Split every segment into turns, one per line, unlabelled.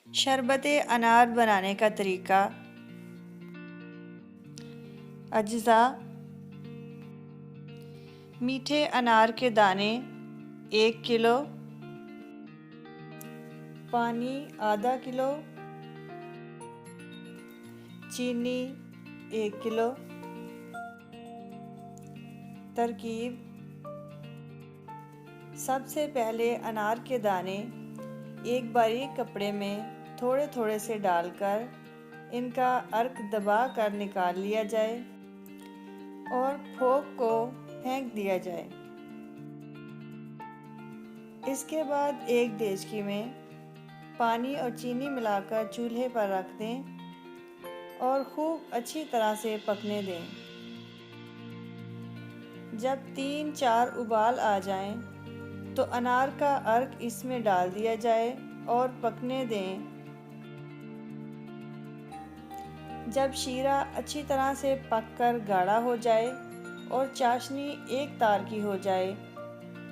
शरबत अनार बनाने का तरीका। अज्जा: मीठे अनार के दाने 1 किलो, पानी आधा किलो, चीनी 1 किलो। तरकीब: सबसे पहले अनार के दाने एक बारीक कपड़े में थोड़े थोड़े से डालकर इनका अर्क दबा कर निकाल लिया जाए और फोक को फेंक दिया जाए। इसके बाद एक देचकी में पानी और चीनी मिलाकर चूल्हे पर रख दें और खूब अच्छी तरह से पकने दें। जब 3-4 उबाल आ जाएं, तो अनार का अर्क इसमें डाल दिया जाए और पकने दें। जब शीरा अच्छी तरह से पककर गाढ़ा हो जाए और चाशनी एक तार की हो जाए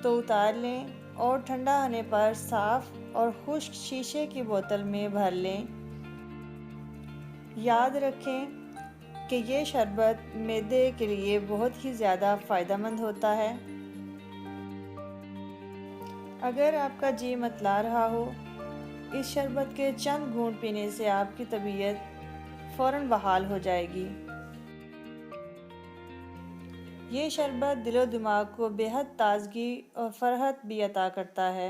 तो उतार लें और ठंडा होने पर साफ़ और खुश्क शीशे की बोतल में भर लें। याद रखें कि ये शरबत मैदे के लिए बहुत ही ज़्यादा फ़ायदेमंद होता है। अगर आपका जी मतला रहा हो, इस शरबत के चंद घूंट पीने से आपकी तबीयत फ़ौरन बहाल हो जाएगी। ये शरबत दिलो दिमाग को बेहद ताज़गी और फ़रहत भी अता करता है।